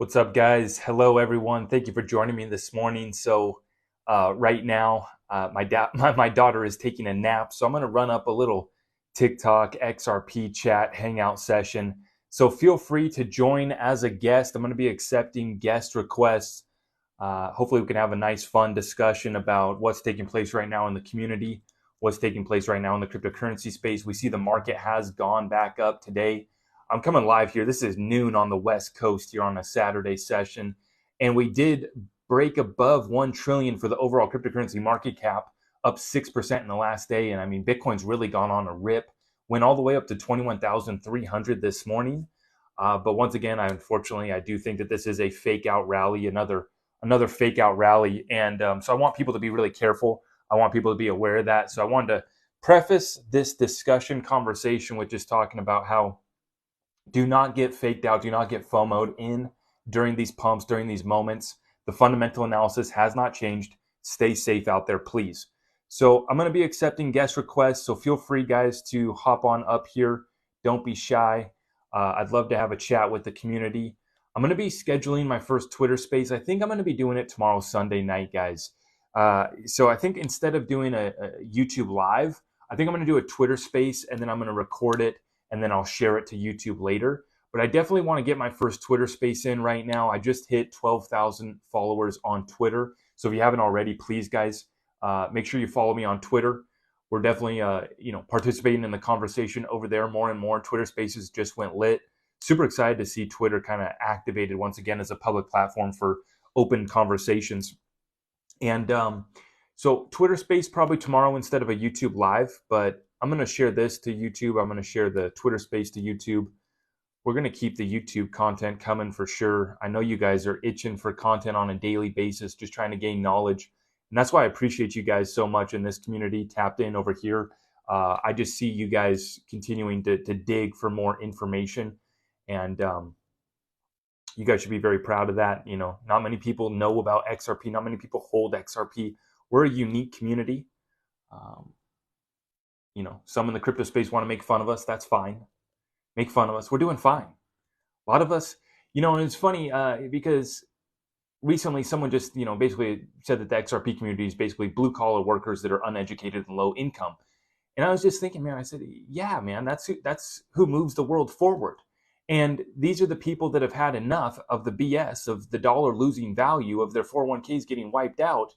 What's up, guys? Hello, everyone. Thank you for joining me this morning. Right now, my daughter is taking a nap, so I'm going to run up a little TikTok XRP chat hangout session. So feel free to join as a guest. I'm going to be accepting guest requests. Hopefully, we can have a nice, fun discussion about what's taking place right now in the community, what's taking place right now in the cryptocurrency space. We see the market has gone back up today. I'm coming live here. This is noon on the West Coast here on a Saturday session. And we did break above 1 trillion for the overall cryptocurrency market cap, up 6% in the last day. And I mean, Bitcoin's really gone on a rip, went all the way up to 21,300 this morning. But once again, unfortunately, I do think that this is a fake out rally, another fake out rally. And so I want people to be really careful. I want people to be aware of that. So I wanted to preface this discussion conversation with just talking about how do not get faked out. Do not get FOMO'd in during these pumps, during these moments. The fundamental analysis has not changed. Stay safe out there, please. So I'm going to be accepting guest requests. So feel free, guys, to hop on up here. Don't be shy. I'd love to have a chat with the community. I'm going to be scheduling my first Twitter space. I think I'm going to be doing it tomorrow, Sunday night, guys. So I think instead of doing a YouTube live, I think I'm going to do a Twitter space, and then I'm going to record it, and then I'll share it to YouTube later. But I definitely want to get my first Twitter space in right now. I just hit 12,000 followers on Twitter. So if you haven't already, please, guys, make sure you follow me on Twitter. We're definitely, participating in the conversation over there more and more. Twitter Spaces just went lit. Super excited to see Twitter kind of activated once again as a public platform for open conversations. And so Twitter Space probably tomorrow instead of a YouTube live, but I'm going to share this to YouTube. I'm going to share the Twitter Space to YouTube. We're going to keep the YouTube content coming for sure. I know you guys are itching for content on a daily basis, just trying to gain knowledge. And that's why I appreciate you guys so much in this community tapped in over here. I just see you guys continuing to dig for more information. And you guys should be very proud of that. You know, not many people know about XRP. Not many people hold XRP. We're a unique community. Some in the crypto space want to make fun of us. That's fine. Make fun of us. We're doing fine. A lot of us, and it's funny because recently someone just, basically said that the XRP community is basically blue collar workers that are uneducated and low income. And I was just thinking, man, I said, yeah, man, that's who moves the world forward. And these are the people that have had enough of the BS of the dollar losing value, of their 401ks getting wiped out.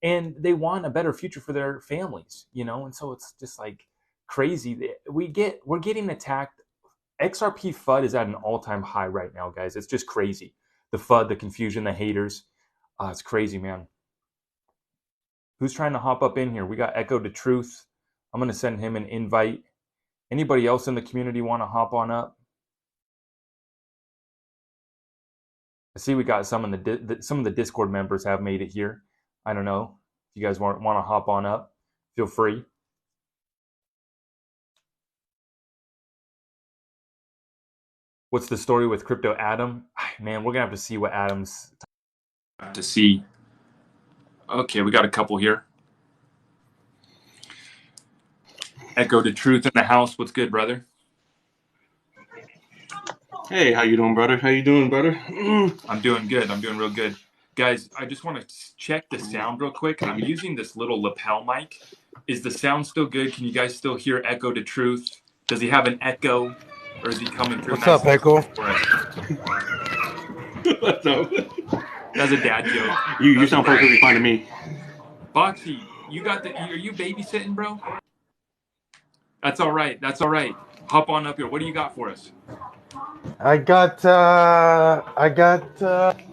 And they want a better future for their families, and so it's just like crazy. We're getting attacked. XRP FUD is at an all-time high right now, guys. It's just crazy. The FUD, the confusion, the haters. It's crazy, man. Who's trying to hop up in here? We got Echo to Truth. I'm going to send him an invite. Anybody else in the community want to hop on up? I see we got some of the Discord members have made it here. I don't know. If you guys want to hop on up, feel free. What's the story with Crypto Adam? Man, we're going to have to see what Adam's to see. Okay, we got a couple here. Echo to Truth in the house. What's good, brother? Hey, how you doing, brother? How you doing, brother? I'm doing good. I'm doing real good. Guys, I just want to check the sound real quick. I'm using this little lapel mic. Is the sound still good? Can you guys still hear Echo to Truth? Does he have an echo? Or is he coming through? What's up, Echo? What's up? That's a dad joke. You sound perfectly fine to me. Boxy, are you babysitting, bro? That's all right. Hop on up here. What do you got for us? I got,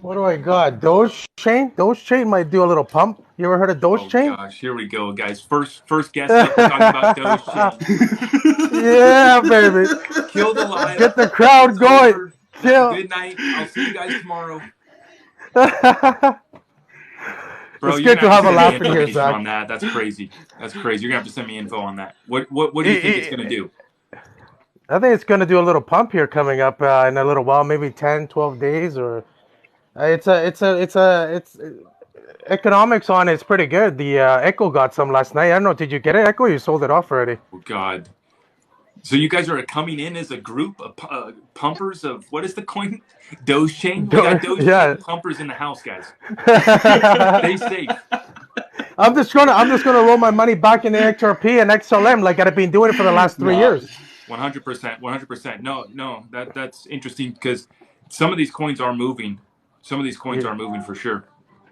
what do I got? Doge chain? Doge chain might do a little pump. You ever heard of Doge chain? Oh, gosh. Here we go, guys. First guest up, we're talking about Doge chain. Yeah, baby. Kill the live. Get the crowd going. Good night. I'll see you guys tomorrow. Bro, it's good to have a laugh in here, Zach. On that. That's crazy. You're going to have to send me info on that. What do you think it's going to do? I think it's going to do a little pump here coming up in a little while, maybe 10, 12 days, or it's economics on it's pretty good. The Echo got some last night. I don't know. Did you get it, Echo? You sold it off already. Oh God, So you guys are coming in as a group of pumpers of what is the coin? Doge chain. We got Doge Yeah. chain pumpers in the house, guys. Stay safe. I'm just gonna roll my money back in the XRP and XLM like I've been doing it for the last 3 years. 100%, 100%. No, that's interesting because some of these coins are moving. Some of these coins are moving for sure.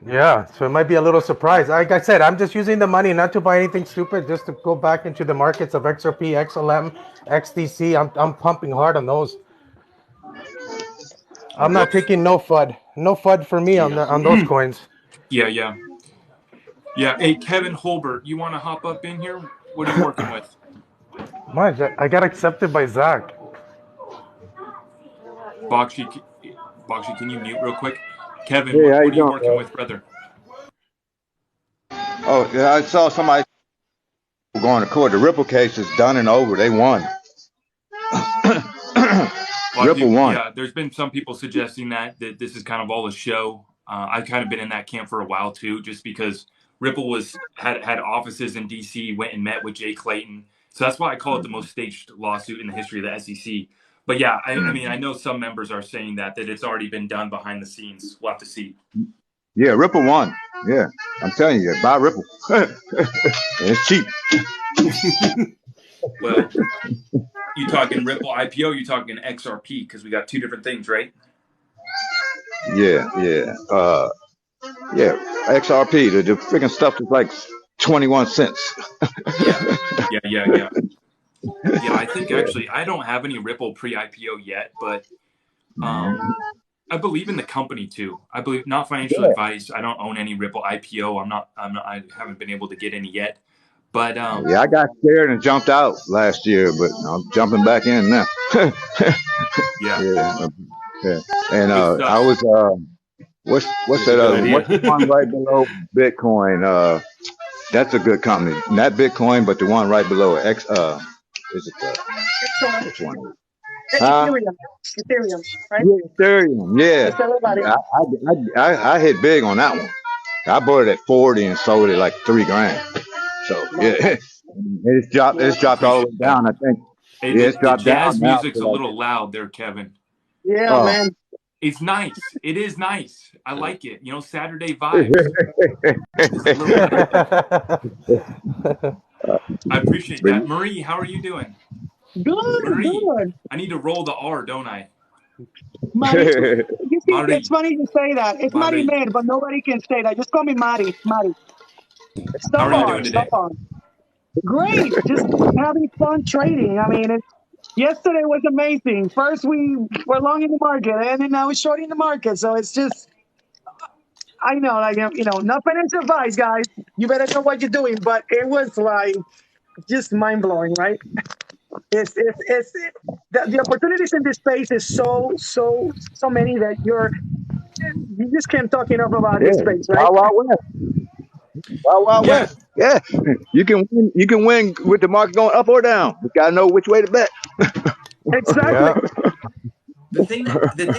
Yeah, so it might be a little surprise. Like I said, I'm just using the money not to buy anything stupid, just to go back into the markets of XRP, XLM, XDC. I'm pumping hard on those. I'm not taking no FUD for me on those coins. Yeah. Hey, Kevin Holbert, you want to hop up in here? What are you working with? I got accepted by Zach. Bakshi, can you mute real quick? Kevin, Hey, how what you are you doing, working bro? with, brother? Oh, yeah, I saw somebody going to court. The Ripple case is done and over. They won. Ripple won. Yeah, there's been some people suggesting that this is kind of all a show. I've kind of been in that camp for a while too, just because Ripple had offices in DC, went and met with Jay Clayton. So that's why I call it the most staged lawsuit in the history of the SEC. But yeah, I mean, I know some members are saying that it's already been done behind the scenes. We'll have to see. Yeah, Ripple won. Yeah, I'm telling you, buy Ripple. It's cheap. Well, you talking Ripple IPO? You talking XRP? Because we got two different things, right? Yeah. XRP. The freaking stuff is like 21 cents. Yeah. Yeah, I think actually I don't have any Ripple pre-IPO yet, but I believe in the company too. I believe, not financial advice. I don't own any Ripple IPO. I haven't been able to get any yet. But yeah, I got scared and jumped out last year, but I'm jumping back in now. yeah. And I was what's that other? What's the one right below Bitcoin? That's a good company. Not Bitcoin, but the one right below it. Is it which one? Ethereum, right? Yeah, Ethereum. Yeah. I hit big on that one. I bought it at 40 and sold it like $3,000. So yeah, it's dropped all the way down. I think. Hey, Yeah, it's dropped the jazz down music's a little loud there, Kevin. Yeah, man. It's nice. It is nice. I like it. You know, Saturday vibes. I appreciate that. Marie, how are you doing? Good, Marie, good. I need to roll the R, don't I? Mari, you see, it's funny you say that. It's Mari Mer, but nobody can say that. Just call me Mari. How are you doing today? Great. Just having fun trading. I mean, yesterday was amazing. First we were long in the market, and then now we're short in the market. So it's just, I know, like, you know, not financial advice, guys. You better know what you're doing. But it was like just mind blowing, right? The opportunities in this space is so many that you just can't talk enough about this space, right? Wild West. Yeah. You can win with the market going up or down. You gotta know which way to bet. Exactly. Yeah. The thing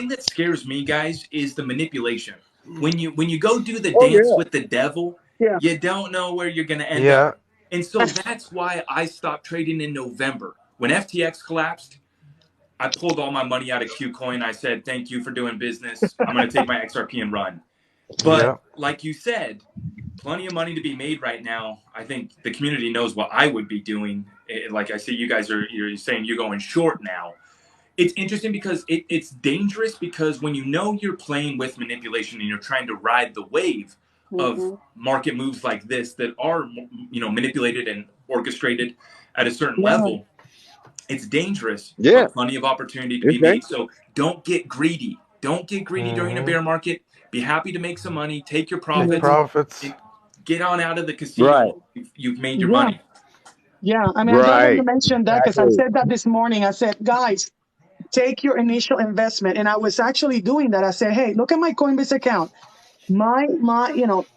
that scares me, guys, is the manipulation. When you go do the dance with the devil, you don't know where you're gonna end up. And so that's why I stopped trading in November. When FTX collapsed, I pulled all my money out of KuCoin. I said, thank you for doing business. I'm going to take my XRP and run. But like you said, plenty of money to be made right now. I think the community knows what I would be doing. Like I see you guys you're saying you're going short now. It's interesting because it's dangerous, because when you know you're playing with manipulation and you're trying to ride the wave of market moves like this that are, you know, manipulated and orchestrated at a certain level, it's dangerous. But plenty of opportunity to be made. So don't get greedy. Don't get greedy during a bear market. Be happy to make some money. Take your profits. And get on out of the casino. Right. You've made your money. Yeah, I mean, I'm glad that you mentioned that, because I said that this morning. I said, guys, take your initial investment. And I was actually doing that. I said, hey, look at my Coinbase account. My, you know,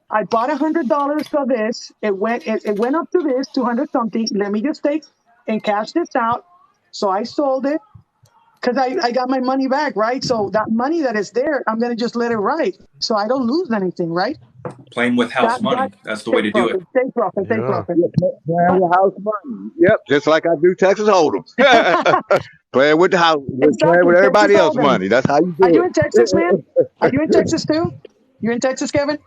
I bought $100 for this. It went up to this 200 something. Let me just take and cash this out. So I sold it, because I got my money back, right? So that money that is there, I'm gonna just let it ride, so I don't lose anything, right? Playing with house money. That's the way to do it. Take profit, take Yeah. profit. Playing with house money. Yep, just like I do Texas Hold'em. Playing with the house, playing with everybody else's money. That's how you do Are you it. in Texas, man? Are you in Texas too? You're in Texas, Kevin?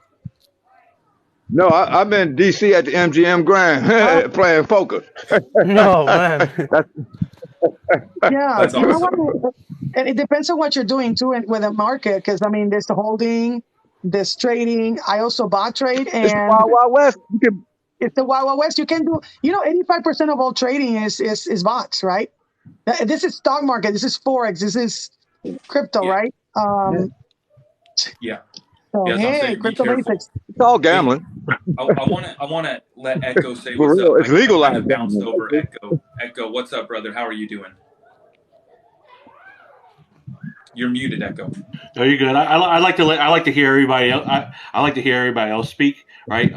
No, I'm in DC at the MGM Grand playing poker. No, man. Yeah, That's you know awesome. what? And it depends on what you're doing too with the market, because I mean, there's the holding, there's trading. I also bot trade, It's the and Wild Wild West. You can, it's the Wild Wild West. You can do, 85% of all trading is bots, right? This is stock market. This is forex. This is crypto, Yeah. right? Yeah. So Yes, I'm hey, saying be crypto careful. basics. it's all gambling. I want to let Echo say For what's real, up. it's I kind legalized of bounced gambling. over Echo. Echo, what's up, brother? How are you doing? You're muted, Echo. No, you're good. I like to hear everybody else. I like to hear everybody else speak, right?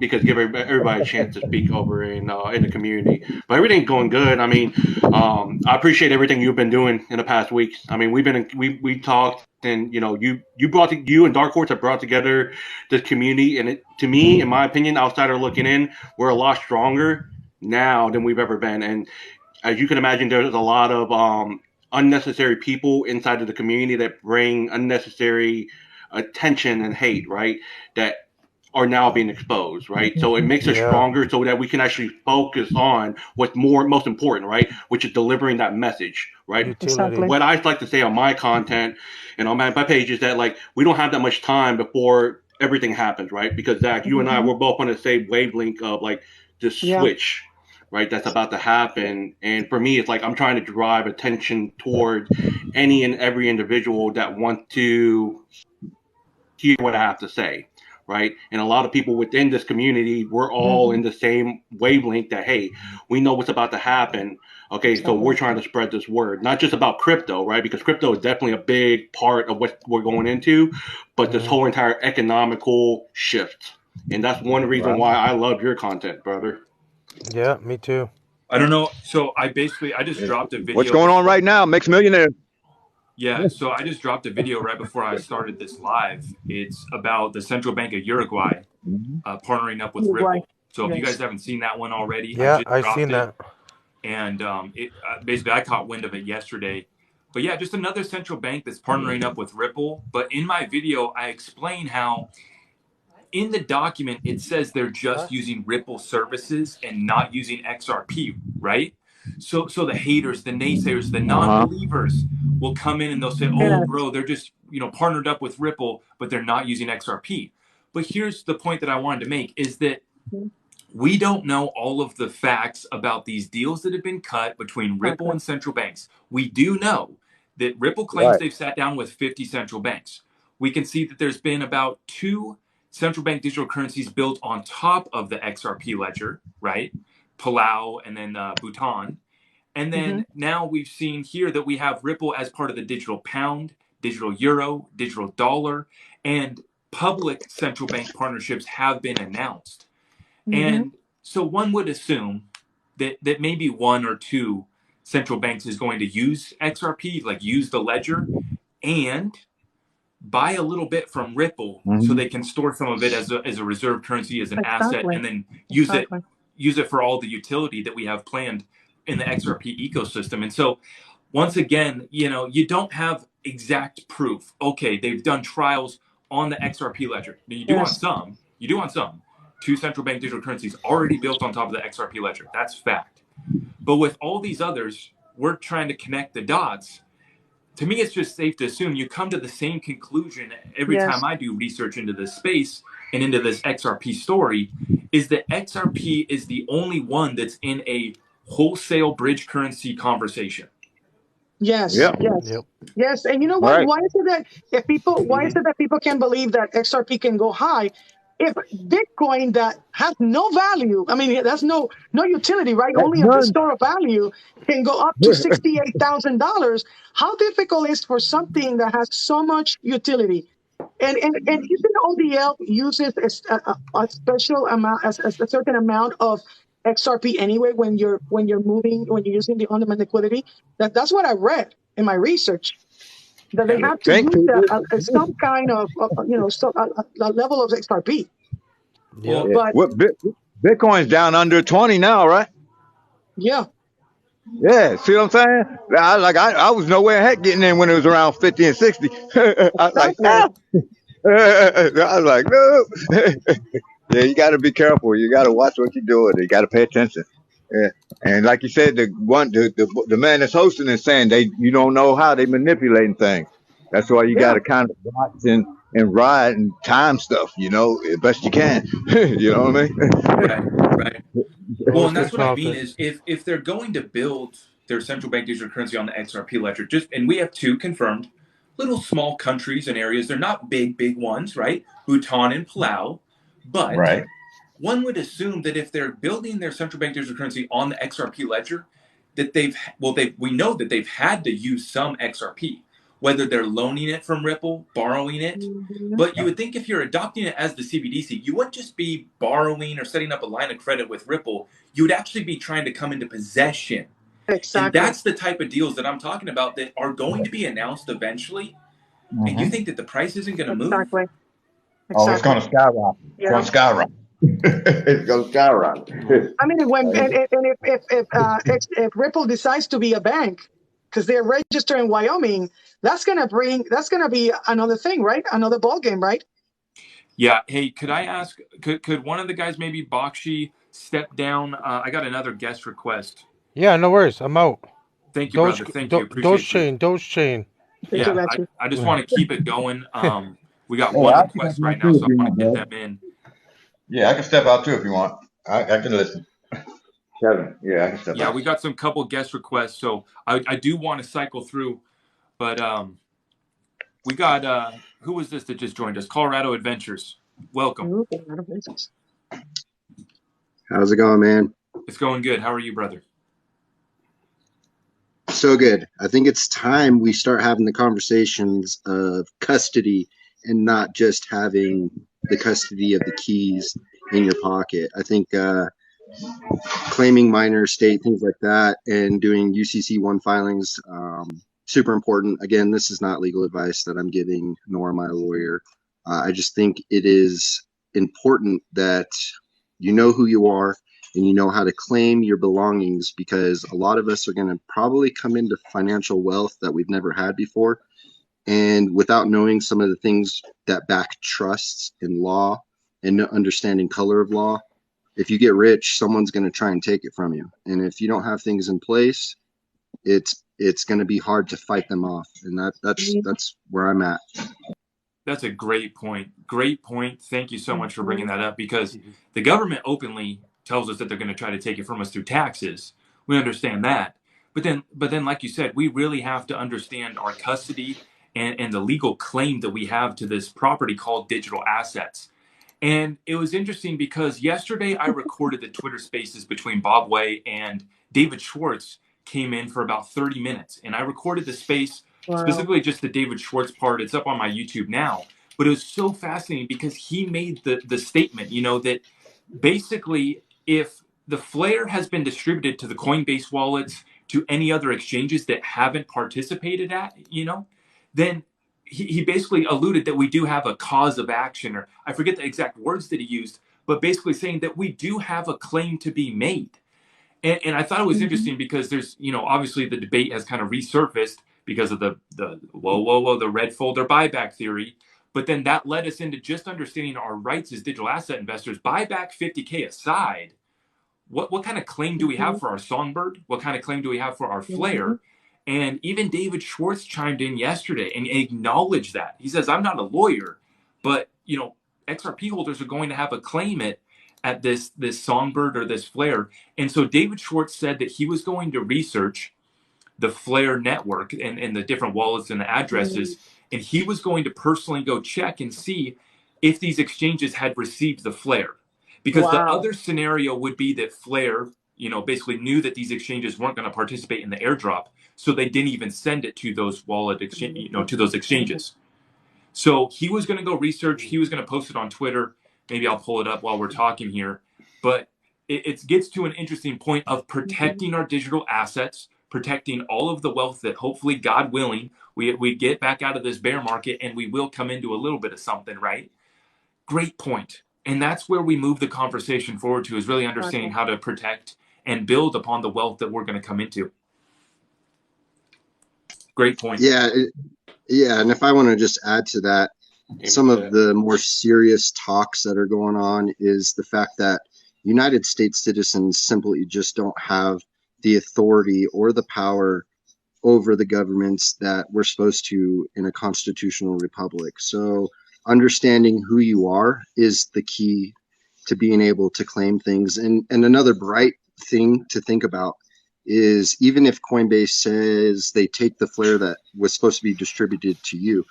Because give everybody a chance to speak over in the community. But everything's going good. I mean, I appreciate everything you've been doing in the past weeks. I mean, we talked, and you and Dark Horse have brought together this community, and to me, in my opinion, outsider looking in, we're a lot stronger now than we've ever been. And as you can imagine, there's a lot of unnecessary people inside of the community that bring unnecessary attention and hate, right? That are now being exposed, right? So it makes us stronger so that we can actually focus on what's most important, right? Which is delivering that message, right? Utility. What I like to say on my content and on my page is that, like, we don't have that much time before everything happens, right? Because Zach, you and I, we're both on the same wavelength of like this switch, right? That's about to happen. And for me, it's like I'm trying to drive attention toward any and every individual that want to hear what I have to say, right? And a lot of people within this community, we're all in the same wavelength that, hey, we know what's about to happen. Okay, so we're trying to spread this word, not just about crypto, right? Because crypto is definitely a big part of what we're going into, but this whole entire economical shift. And that's one reason why I love your content, brother. Yeah, me too. I don't know. So I just dropped a video. What's going on right now makes millionaires. Yeah, so I just dropped a video right before I started this live. It's about the Central Bank of Uruguay partnering up with Ripple. So if you guys haven't seen that one already, Yeah, I've seen that. And basically I caught wind of it yesterday. But yeah, just another central bank that's partnering up with Ripple. But in my video, I explain how in the document it says they're just using Ripple services and not using XRP, right? So the haters, the naysayers, the non-believers will come in and they'll say, "Oh, bro, they're just partnered up with Ripple, but they're not using XRP." But here's the point that I wanted to make is that we don't know all of the facts about these deals that have been cut between Ripple and central banks. We do know that Ripple claims they've sat down with 50 central banks. We can see that there's been about 2 central bank digital currencies built on top of the XRP ledger, right? Palau and then Bhutan. And then now we've seen here that we have Ripple as part of the digital pound, digital euro, digital dollar, and public central bank partnerships have been announced. And so one would assume that maybe 1 or 2 central banks is going to use XRP, like use the ledger, and buy a little bit from Ripple so they can store some of it as a reserve currency, as an asset, and then use it for all the utility that we have planned in the XRP ecosystem. And so once again, you don't have exact proof. Okay, they've done trials on the XRP ledger. Now, you do on some. 2 central bank digital currencies already built on top of the XRP ledger. That's fact. But with all these others, we're trying to connect the dots. To me, it's just safe to assume you come to the same conclusion every time I do research into this space and into this XRP story, is that XRP is the only one that's in a wholesale bridge currency conversation. Yes. And you know what? Why is it that people can't believe that XRP can go high if Bitcoin that has no value, I mean, that's no utility, right? Only a store of value can go up to $68,000. How difficult is for something that has so much utility? And even ODL uses a special amount, a certain amount of XRP anyway when you're using the on-demand liquidity. That's what I read. in my research that they have to Think use people. some kind of a level of XRP. Yeah. But Bitcoin's down under 20 now, right? yeah, Yeah, see what I'm saying? I was nowhere heck getting in when it was around 50 and 60. I was like, exactly. ah. I was like, no. Yeah, you got to be careful. You got to watch what you're doing. You got to pay attention. Yeah. And like you said, the man that's hosting is saying you don't know how they manipulating things. That's why you got Yeah, to kind of watch and ride and time stuff, as best you can. You know what I mean? Right. Well, and Always that's keep what I mean confident. is if they're going to build their central bank digital currency on the XRP ledger, and we have two confirmed little small countries and areas. They're not big ones, right? Bhutan and Palau, but Right. one would assume that if they're building their central bank digital currency on the XRP ledger, that we know that they've had to use some XRP, whether they're loaning it from Ripple, borrowing it. But you would think if you're adopting it as the CBDC, you wouldn't just be borrowing or setting up a line of credit with Ripple. You would actually be trying to come into possession. And exactly. that's the type of deals that I'm talking about that are going to be announced eventually. And you think that the price isn't going to move? Exactly. Oh, it's going to skyrocket. It's Yeah. going to skyrocket. It's going to skyrocket. I mean, if Ripple decides to be a bank because they're registered in Wyoming, that's gonna be another thing, right? Another ball game, right? Yeah. Hey, could I ask? Could one of the guys, maybe Bakshi, step down? I got another guest request. Yeah, no worries. I'm out. Thank you, brother. Thank you. Appreciate you. Doge chain. Thank you, Yeah, Betsy. I just want to keep it going. We got Oh, one I can request step right out now, too so if I you want want, to get bro. them in. Yeah, I can step out too if you want. I can listen. Kevin, yeah, I can step Yeah, out. we got some couple guest requests, so I do want to cycle through, but we got who was this that just joined us? Colorado Adventures. Welcome. How's it going, man? It's going good. How are you, brother? So good. I think it's time we start having the conversations of custody and not just having the custody of the keys in your pocket. I think claiming minor estate, things like that, and doing UCC1 filings, super important. Again, this is not legal advice that I'm giving, nor am I a lawyer. I just think it is important that you know who you are and you know how to claim your belongings, because a lot of us are going to probably come into financial wealth that we've never had before. And without knowing some of the things that back trusts in law and understanding color of law, if you get rich, someone's going to try and take it from you. And if you don't have things in place, it's going to be hard to fight them off. And that's where I'm at. That's a great point. Great point. Thank you so much for bringing that up, because the government openly tells us that they're going to try to take it from us through taxes. We understand that. But then, like you said, we really have to understand our custody and the legal claim that we have to this property called digital assets. And it was interesting because yesterday I recorded the Twitter Spaces between Bob Way and David Schwartz came in for about 30 minutes. And I recorded the space, specifically just the David Schwartz part. It's up on my YouTube now. But it was so fascinating because he made the statement, that basically if the flare has been distributed to the Coinbase wallets, to any other exchanges that haven't participated then he basically alluded that we do have a cause of action, or I forget the exact words that he used, but basically saying that we do have a claim to be made. And I thought it was interesting because there's, obviously the debate has kind of resurfaced because of the the red folder buyback theory. But then that led us into just understanding our rights as digital asset investors. Buyback 50K aside, what kind of claim do we have for our Songbird? What kind of claim do we have for our Flare? And even David Schwartz chimed in yesterday and acknowledged that. He says, I'm not a lawyer, but XRP holders are going to have a claim at this Songbird or this Flare. And so David Schwartz said that he was going to research the Flare network and the different wallets and the addresses, and he was going to personally go check and see if these exchanges had received the Flare. Because the other scenario would be that Flare, basically knew that these exchanges weren't going to participate in the airdrop, so they didn't even send it to those to those exchanges. So he was going to go research. He was going to post it on Twitter. Maybe I'll pull it up while we're talking here. But it gets to an interesting point of protecting our digital assets, protecting all of the wealth that hopefully, God willing, we get back out of this bear market and we will come into a little bit of something, right? Great point. And that's where we move the conversation forward to, is really understanding how to protect and build upon the wealth that we're going to come into. Great point. Yeah, yeah. And if I want to just add to that, some of the more serious talks that are going on is the fact that United States citizens simply just don't have the authority or the power over the governments that we're supposed to in a constitutional republic. So understanding who you are is the key to being able to claim things. And another bright thing to think about is, even if Coinbase says they take the flare that was supposed to be distributed to you,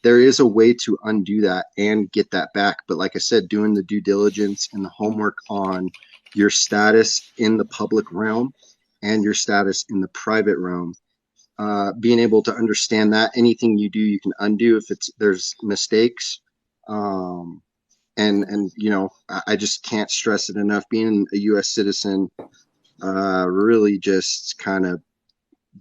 there is a way to undo that and get that back. But like I said, doing the due diligence and the homework on your status in the public realm and your status in the private realm, being able to understand that anything you do, you can undo if there's mistakes. And you know, I just can't stress it enough. Being a U.S. citizen really just kind of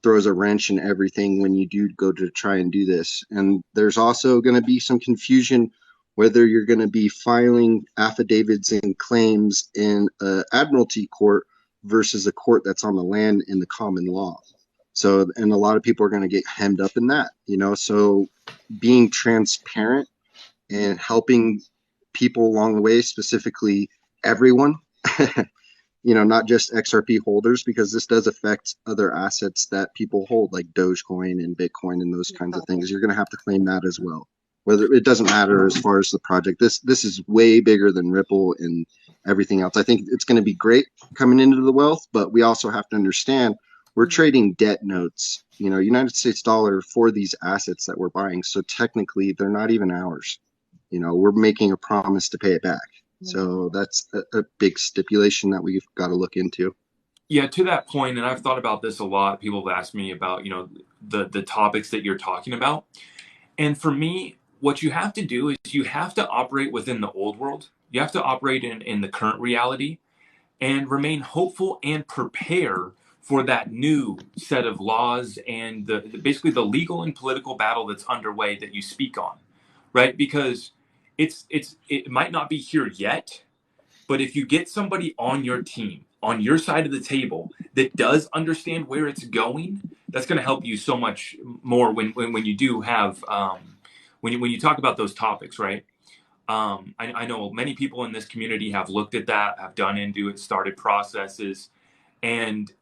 throws a wrench in everything when you do go to try and do this. And there's also going to be some confusion whether you're going to be filing affidavits and claims in an admiralty court versus a court that's on the land in the common law. So, and a lot of people are going to get hemmed up in that, you know. So being transparent and helping people along the way, specifically everyone, you know, not just XRP holders, because this does affect other assets that people hold, like Dogecoin and Bitcoin and those kinds of things. You're going to have to claim that as well. Whether it doesn't matter as far as the project. This is way bigger than Ripple and everything else. I think it's going to be great coming into the wealth, but we also have to understand we're trading debt notes, you know, United States dollar for these assets that we're buying. So technically, they're not even ours. You know, we're making a promise to pay it back. So that's a big stipulation that we've got to look into. Yeah, to that point, and I've thought about this a lot. People have asked me about, you know, the topics that you're talking about. And for me, what you have to do is you have to operate within the old world. You have to operate in the current reality and remain hopeful and prepare for that new set of laws and basically the legal and political battle that's underway that you speak on, right? Because it might not be here yet, but if you get somebody on your team, on your side of the table, that does understand where it's going, that's going to help you so much more when you do have when you talk about those topics, right? I know many people in this community have looked at that, have done into it, started processes, and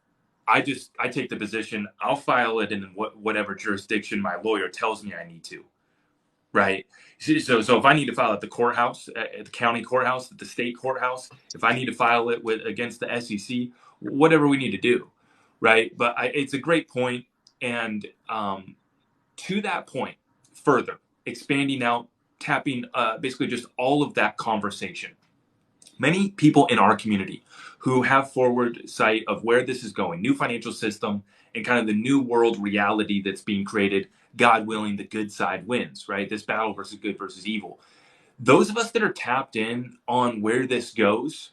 I take the position, I'll file it in whatever jurisdiction my lawyer tells me I need to, right? So if I need to file at the courthouse, at the county courthouse, at the state courthouse, if I need to file it against the SEC, whatever we need to do, right? But it's a great point, and to that point, further expanding out, tapping basically just all of that conversation. Many people in our community who have forward sight of where this is going, new financial system, and kind of the new world reality that's being created, God willing, the good side wins, right? This battle versus good versus evil. Those of us that are tapped in on where this goes,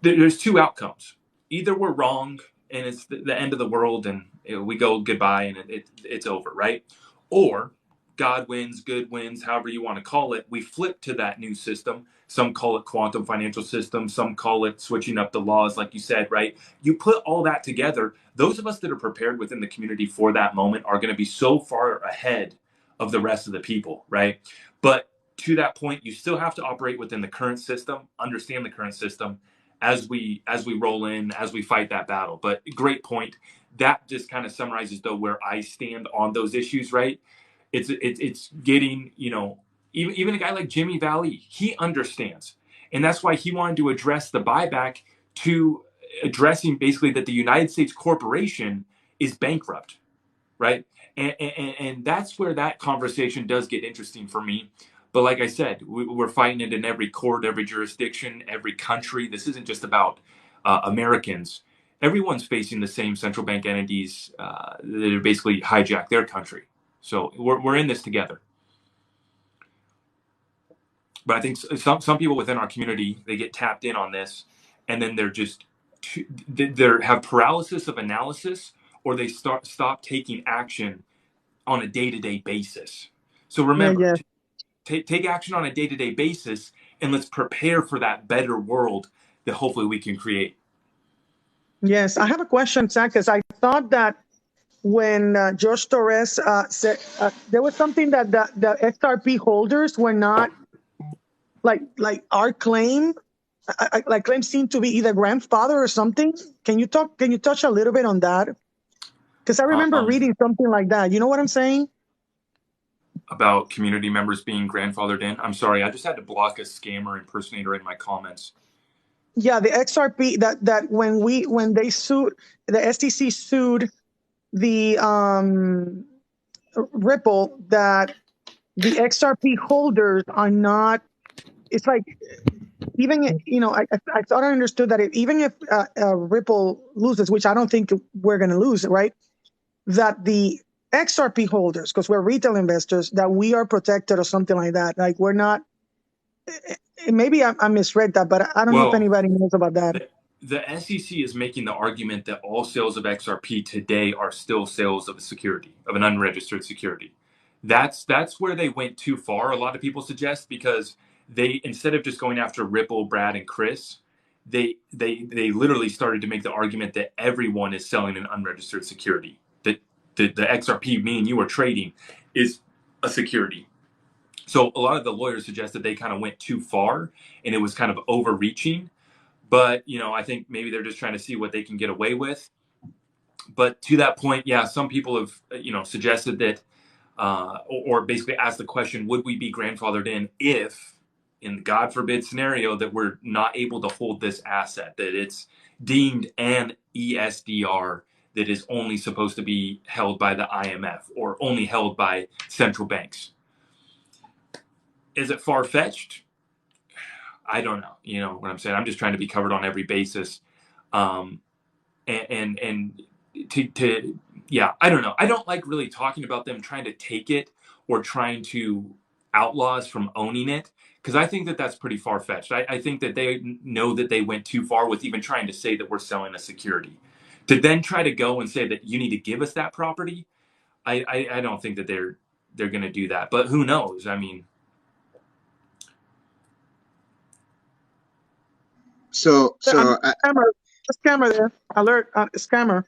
there's two outcomes. Either we're wrong and it's the end of the world and we go goodbye and it's over, right? Or God wins, good wins, however you want to call it. We flip to that new system. Some call it quantum financial system. Some call it switching up the laws, like you said, right? You put all that together. Those of us that are prepared within the community for that moment are going to be so far ahead of the rest of the people, right? But to that point, you still have to operate within the current system, understand the current system as we roll in, as we fight that battle. But great point. That just kind of summarizes, though, where I stand on those issues, right? It's getting, you know, even a guy like Jimmy Valley, he understands. And that's why he wanted to address the buyback to addressing basically that the United States corporation is bankrupt, right? And that's where that conversation does get interesting for me. But like I said, we're fighting it in every court, every jurisdiction, every country. This isn't just about Americans. Everyone's facing the same central bank entities that are basically hijack their country. So we're in this together. But I think some people within our community, they get tapped in on this, and then they're just they have paralysis of analysis, or they stop taking action on a day-to-day basis. So Yeah, remember, yeah. take action on a day-to-day basis, and let's prepare for that better world that hopefully we can create. Yes, I have a question, Zach, because I thought that when Josh Torres said there was something that the XRP holders were not like our claim, like claims seem to be either grandfather or something. Can you touch a little bit on that? Because I remember Um, reading something like that. You know what I'm saying? about community members being grandfathered in. I'm sorry, I just had to block a scammer impersonator in my comments. Yeah, the XRP that when they sued, the SEC sued the Ripple, that the XRP holders are not. It's like, even, I thought I understood that even if Ripple loses, which I don't think we're going to lose, right? That the XRP holders, because we're retail investors, that we are protected or something like that. Like, we're not. Maybe I misread that, but I don't know if Well, anybody knows about that. the SEC is making the argument that all sales of XRP today are still sales of a security, of an unregistered security. That's where they went too far, a lot of people suggest, because they, instead of just going after Ripple, Brad, and Chris, they literally started to make the argument that everyone is selling an unregistered security. That the XRP, me and you are trading, is a security. So a lot of the lawyers suggested they kind of went too far and it was kind of overreaching. But, I think maybe they're just trying to see what they can get away with. But to that point, yeah, some people have, suggested that, or basically asked the question, would we be grandfathered in if, in the God forbid scenario, that we're not able to hold this asset, that it's deemed an ESDR that is only supposed to be held by the IMF or only held by central banks? Is it far-fetched? I don't know. You know what I'm saying? I'm just trying to be covered on every basis. And to yeah, I don't know. I don't like really talking about them trying to take it or trying to outlaw us from owning it, because I think that that's pretty far-fetched. I think that they know that they went too far with even trying to say that we're selling a security. To then try to go and say that you need to give us that property, I don't think that they're going to do that. But who knows? I mean, So Scammer there. Alert, scammer.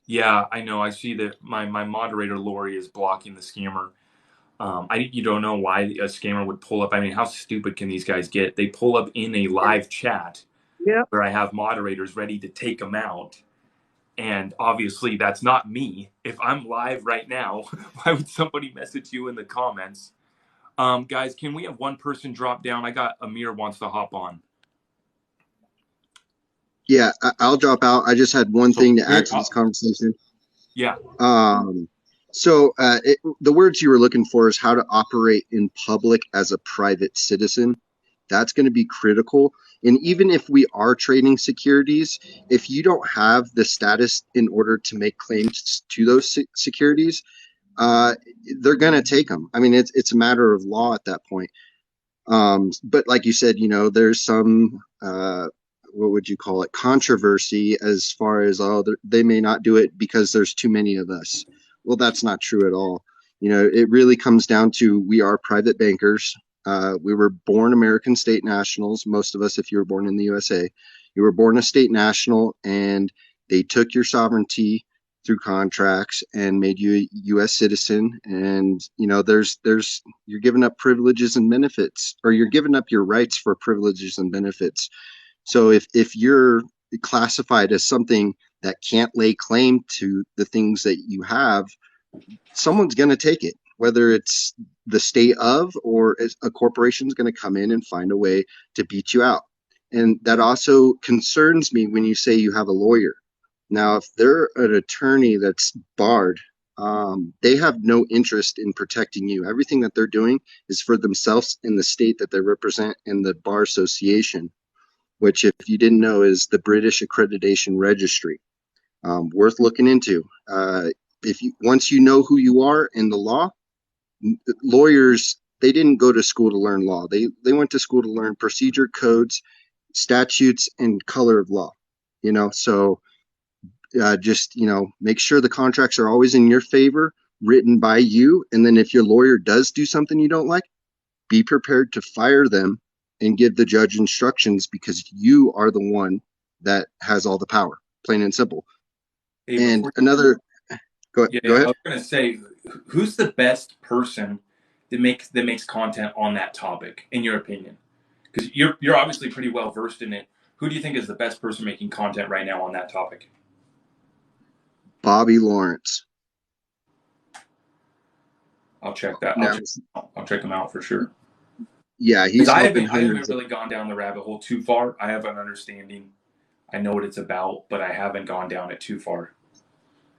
yeah, I know. I see that my moderator Lori is blocking the scammer. You don't know why a scammer would pull up. I mean, how stupid can these guys get? They pull up in a live chat Yeah. where I have moderators ready to take them out. And obviously that's not me. If I'm live right now, why would somebody message you in the comments? Guys, can we have one person drop down? I got Amir wants to hop on. Yeah, I'll drop out. I just had one thing to add to this conversation. Yeah. So the words you were looking for is how to operate in public as a private citizen. That's going to be critical. And even if we are trading securities, if you don't have the status in order to make claims to those securities, they're going to take them. I mean, it's a matter of law at that point. But like you said, there's some what would you call it, controversy as far as, they may not do it because there's too many of us. Well, that's not true at all. It really comes down to, we are private bankers. We were born American state nationals. Most of us, if you were born in the USA, you were born a state national, and they took your sovereignty through contracts and made you a U.S. citizen. And you're giving up privileges and benefits, or you're giving up your rights for privileges and benefits. So if you're classified as something that can't lay claim to the things that you have, someone's going to take it, whether it's the state of, or a corporation's going to come in and find a way to beat you out. And that also concerns me when you say you have a lawyer. Now, if they're an attorney that's barred, they have no interest in protecting you. Everything that they're doing is for themselves and the state that they represent in the Bar Association, which, if you didn't know, is the British Accreditation Registry. Worth looking into. Once you know who you are in the law, lawyers, they didn't go to school to learn law. They went to school to learn procedure, codes, statutes, and color of law. So just, make sure the contracts are always in your favor, written by you. And then if your lawyer does do something you don't like, be prepared to fire them and give the judge instructions, because you are the one that has all the power, plain and simple. Hey, And another, go I ahead. was going to say, who's the best person that makes content on that topic, in your opinion? Because you're obviously pretty well versed in it. Who do you think is the best person making content right now on that topic? Bobby Lawrence. I'll check that. Now, I'll check him out for sure. Yeah, he's I helping haven't really gone down the rabbit hole too far. I have an understanding. I know what it's about, but I haven't gone down it too far.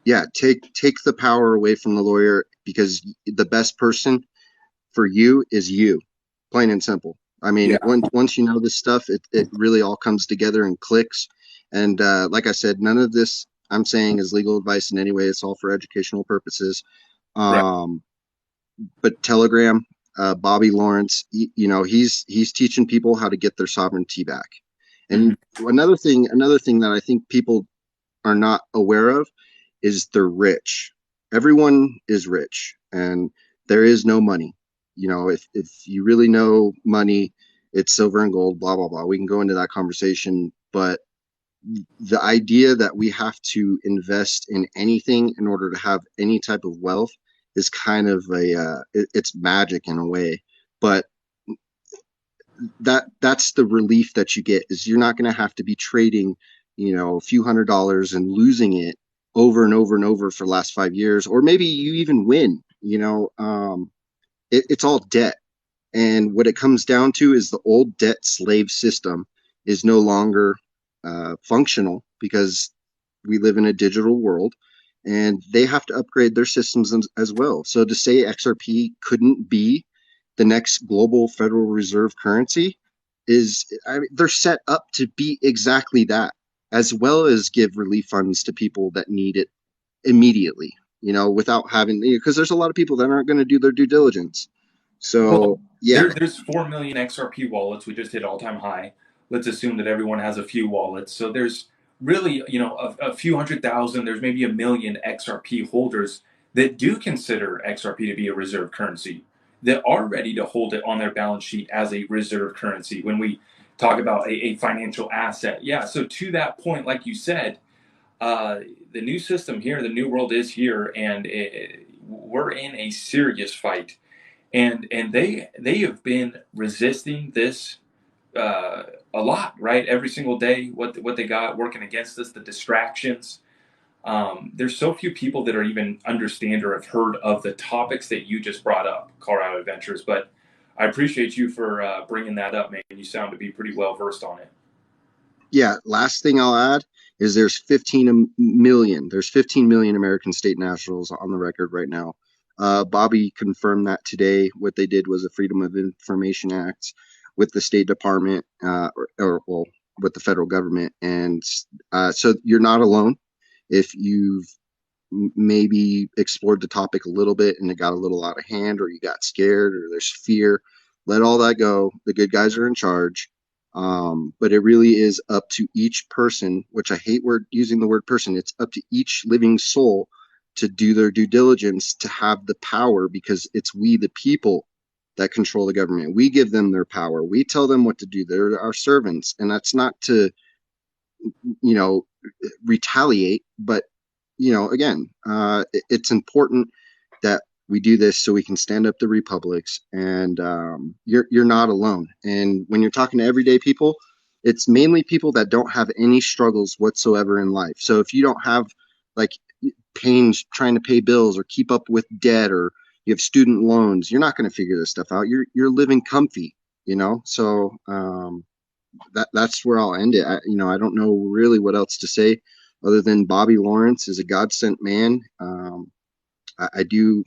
Yeah, take the power away from the lawyer, because the best person for you is you, plain and simple. I mean, once you know this stuff, it really all comes together and clicks. And like I said, none of this I'm saying is legal advice in any way. It's all for educational purposes. Right. But Telegram, Bobby Lawrence, he's teaching people how to get their sovereignty back. And another thing that I think people are not aware of is they're rich. Everyone is rich, and there is no money. If you really know money, it's silver and gold, blah, blah, blah. We can go into that conversation, but the idea that we have to invest in anything in order to have any type of wealth is kind of it's magic in a way. But that's the relief that you get, is you're not going to have to be trading, a few $100s and losing it over and over and over for the last 5 years, or maybe you even win. It's all debt. And what it comes down to is the old debt slave system is no longer functional, because we live in a digital world, and they have to upgrade their systems as well. So to say XRP couldn't be the next global Federal Reserve currency they're set up to be exactly that, as well as give relief funds to people that need it immediately, without having, because there's a lot of people that aren't going to do their due diligence. So there's 4 million XRP wallets. We just hit all-time high. Let's assume that everyone has a few wallets. So there's really, a few 100,000. There's maybe 1 million XRP holders that do consider XRP to be a reserve currency, that are ready to hold it on their balance sheet as a reserve currency when we talk about a financial asset. Yeah. So to that point, like you said, the new system here, the new world is here, and we're in a serious fight. And they have been resisting this a lot, right? Every single day, what they got working against us, the distractions. There's so few people that are even understand or have heard of the topics that you just brought up, Colorado Adventures. But I appreciate you for bringing that up, man. You sound to be pretty well versed on it. Yeah. Last thing I'll add is there's 15 million American state nationals on the record right now. Bobby confirmed that today. What they did was a Freedom of Information Act with the State Department, or with the federal government. And so you're not alone. If you've maybe explored the topic a little bit and it got a little out of hand, or you got scared, or there's fear, let all that go. The good guys are in charge. But it really is up to each person, which I hate using the word person. It's up to each living soul to do their due diligence, to have the power, because it's we, the people, that control the government. We give them their power. We tell them what to do. They're our servants. And that's not to, retaliate, but, again, it's important that we do this so we can stand up to republics. And you're not alone. And when you're talking to everyday people, it's mainly people that don't have any struggles whatsoever in life. So if you don't have like pains trying to pay bills or keep up with debt, or you have student loans, you're not going to figure this stuff out. You're living comfy, So that's where I'll end it. I don't know really what else to say other than Bobby Lawrence is a God sent man. I do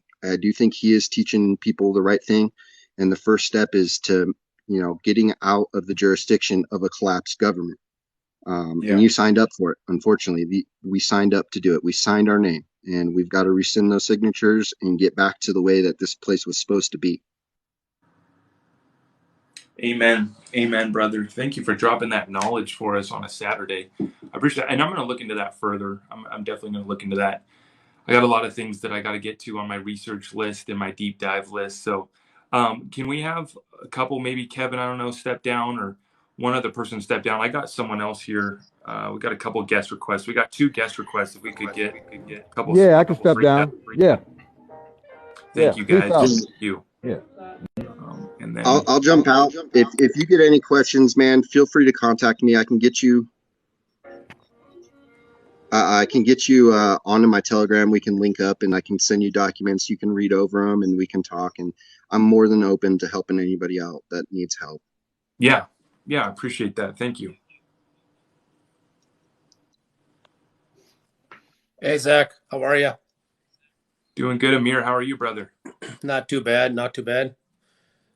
think he is teaching people the right thing, and the first step is to getting out of the jurisdiction of a collapsed government. And you signed up for it. Unfortunately, we signed up to do it. We signed our name, and we've got to rescind those signatures and get back to the way that this place was supposed to be. Amen. Amen, brother. Thank you for dropping that knowledge for us on a Saturday. I appreciate it. And I'm going to look into that further. I'm definitely going to look into that. I got a lot of things that I got to get to on my research list and my deep dive list. So can we have a couple, maybe Kevin, I don't know, step down, or one other person step down? I got someone else here. We got a couple guest requests. We got 2 guest requests. If we could get a couple. Yeah, I can step down. Yeah. Thank you, guys. Thank you. Yeah. And then I'll jump out. If you get any questions, man, feel free to contact me. I can get you onto my Telegram. We can link up and I can send you documents. You can read over them and we can talk. And I'm more than open to helping anybody out that needs help. Yeah, I appreciate that. Thank you. Hey, Zach, how are you? Doing good, Amir. How are you, brother? Not too bad, not too bad.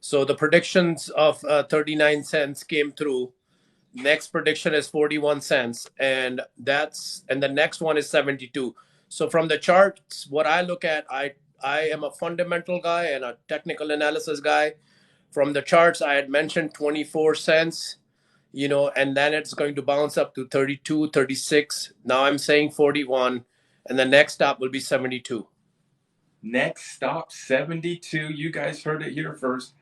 So the predictions of 39 cents came through. Next prediction is 41 cents, and the next one is 72. So from the charts, what I look at, I am a fundamental guy and a technical analysis guy. From the charts, I had mentioned 24 cents, and then it's going to bounce up to 32, 36. Now I'm saying 41, and the next stop will be 72. Next stop, 72. You guys heard it here first.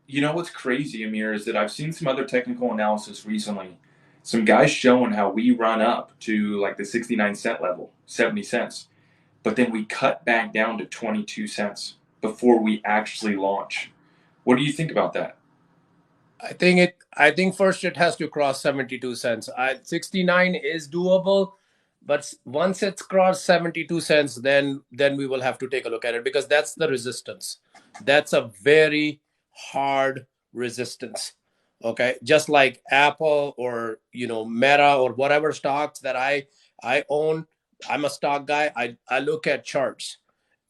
You know what's crazy, Amir, is that I've seen some other technical analysis recently. Some guys showing how we run up to like the 69 cent level, 70 cents. But then we cut back down to 22 cents before we actually launch. What do you think about that? I think first it has to cross 72 cents. 69 is doable, but once it's crossed 72 cents, then we will have to take a look at it, because that's the resistance. That's a very hard resistance. Okay, just like Apple or Meta or whatever stocks that I own. I'm a stock guy. I look at charts,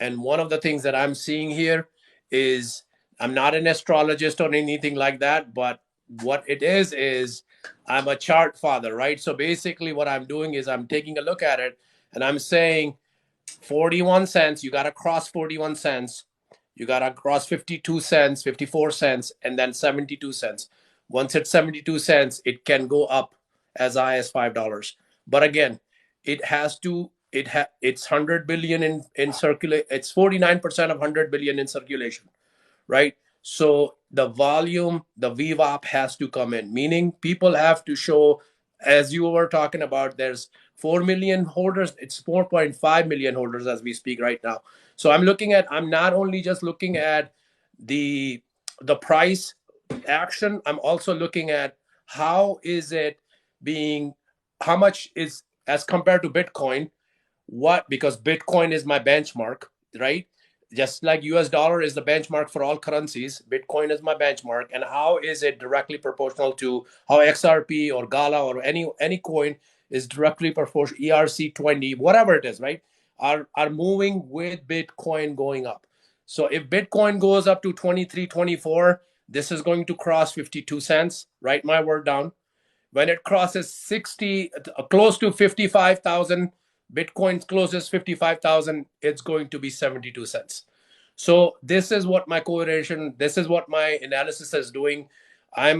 and one of the things that I'm seeing here is, I'm not an astrologist or anything like that, but what it is I'm a chart father, right? So basically what I'm doing is I'm taking a look at it and I'm saying 41 cents, you got to cross 41 cents. You got to cross 52 cents, 54 cents, and then 72 cents. Once it's 72 cents, it can go up as high as $5. But again, it has to, it's 100 billion in circulate. It's 49% of 100 billion in circulation, right? So the volume, the VWAP has to come in, meaning people have to show, as you were talking about, there's 4 million holders. It's 4.5 million holders as we speak right now. So I'm not only just looking at the price action, I'm also looking at how much is, as compared to Bitcoin, because Bitcoin is my benchmark, right? Just like US dollar is the benchmark for all currencies, Bitcoin is my benchmark. And how is it directly proportional to how XRP or Gala or any coin is directly proportional, ERC20, whatever it is, right? Are moving with Bitcoin going up. So if Bitcoin goes up to 23, 24, this is going to cross 52 cents. Write my word down. When it crosses 60, close to 55,000, Bitcoin closes 55,000, it's going to be 72 cents. So this is what my correlation, this is what my analysis is doing. I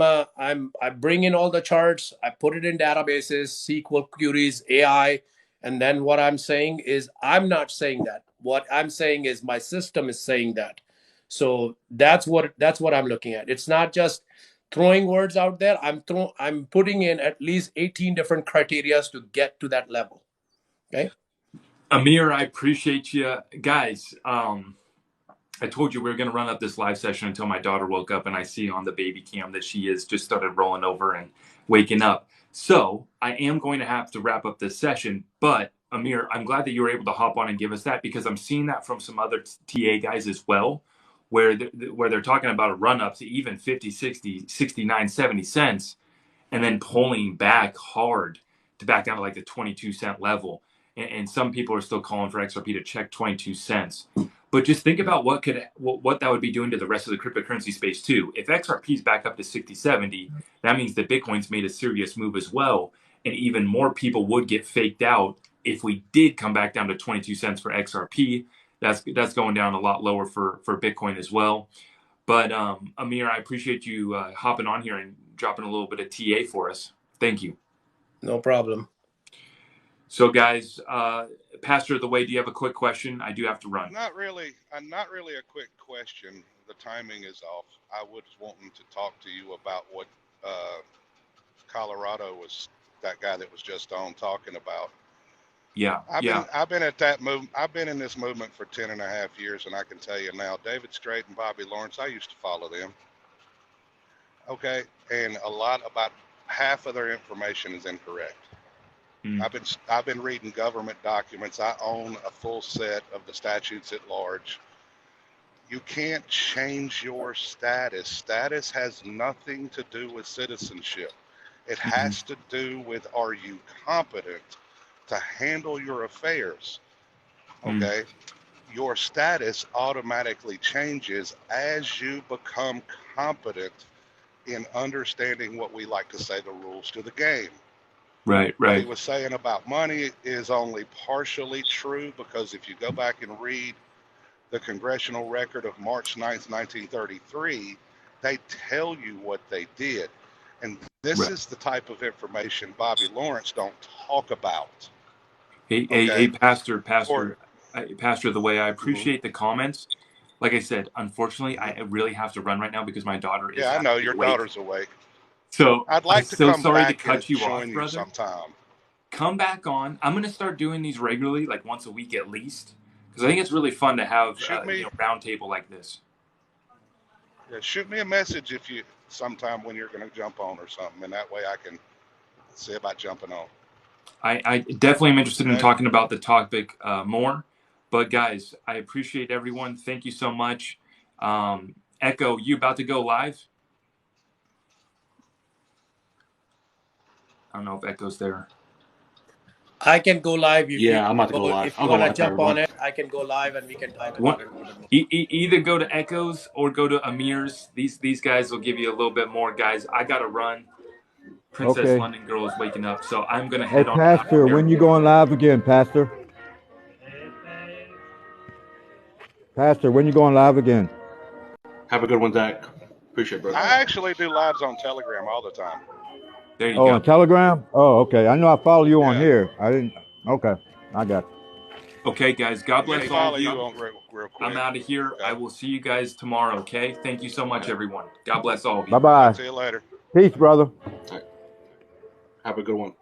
bring in all the charts, I put it in databases, SQL queries, AI, and then what I'm saying is, I'm not saying that. What I'm saying is my system is saying that. So that's what I'm looking at. It's not just throwing words out there. I'm putting in at least 18 different criteria to get to that level. Okay. Amir, I appreciate you guys. I told you we were going to run up this live session until my daughter woke up, and I see on the baby cam that she is just started rolling over and waking up. So I am going to have to wrap up this session, but Amir, I'm glad that you were able to hop on and give us that, because I'm seeing that from some other TA guys as well, where they're talking about a run up to even 50, 60, 69, 70 cents, and then pulling back hard to back down to like the 22 cent level. And some people are still calling for XRP to check 22 cents. But just think about what that would be doing to the rest of the cryptocurrency space too. If XRP is back up to 60, 70, that means that Bitcoin's made a serious move as well. And even more people would get faked out if we did come back down to 22 cents for XRP. That's going down a lot lower for Bitcoin as well. But Amir, I appreciate you hopping on here and dropping a little bit of TA for us. Thank you. No problem. So, guys, Pastor the Way, do you have a quick question? I do have to run. Not really. Not really a quick question. The timing is off. I was wanting to talk to you about what Colorado was, that guy that was just on talking about. Yeah. I've been at that movement. I've been in this movement for 10.5 years, and I can tell you now, David Strait and Bobby Lawrence, I used to follow them. Okay, and about half of their information is incorrect. I've been reading government documents. I own a full set of the statutes at large. You can't change your status. Status has nothing to do with citizenship. It has to do with, are you competent to handle your affairs? Okay. Your status automatically changes as you become competent in understanding what we like to say the rules to the game. Right. What he was saying about money is only partially true, because if you go back and read the congressional record of March 9th, 1933, they tell you what they did. And this is the type of information Bobby Lawrence don't talk about. Hey, Pastor the Way, I appreciate the comments. Like I said, unfortunately, I really have to run right now because my daughter is Yeah, I know your awake. daughter's awake. So I'd like to so come sorry back to cut and you join off, you brother. sometime. Come back on. I'm going to start doing these regularly, like once a week at least, because I think it's really fun to have round table like this. Yeah, shoot me a message if you sometime when you're going to jump on or something, and that way I can see about jumping on. I definitely am interested in talking about the topic more. But guys, I appreciate everyone. Thank you so much. Echo, you about to go live? I don't know if Echo's there. I can go live. I'm about to go live. If you want to jump on it, I can go live and we can talk about it a little bit more. Either go to Echo's or go to Amir's. These guys will give you a little bit more. Guys, I got to run. Princess London Girl is waking up, so I'm going to head on. Hey, Pastor, when you going live again, Pastor? Pastor, when you going live again? Have a good one, Zach. Appreciate it, brother. I actually do lives on Telegram all the time. There you go. On Telegram? Oh, okay. I know I follow you on here. I didn't. Okay, I got you. Okay, guys. God bless all of you. Real quick. I'm out of here. Okay. I will see you guys tomorrow, okay? Thank you so much, everyone. God bless all of you. Bye-bye. See you later. Peace, brother. Have a good one.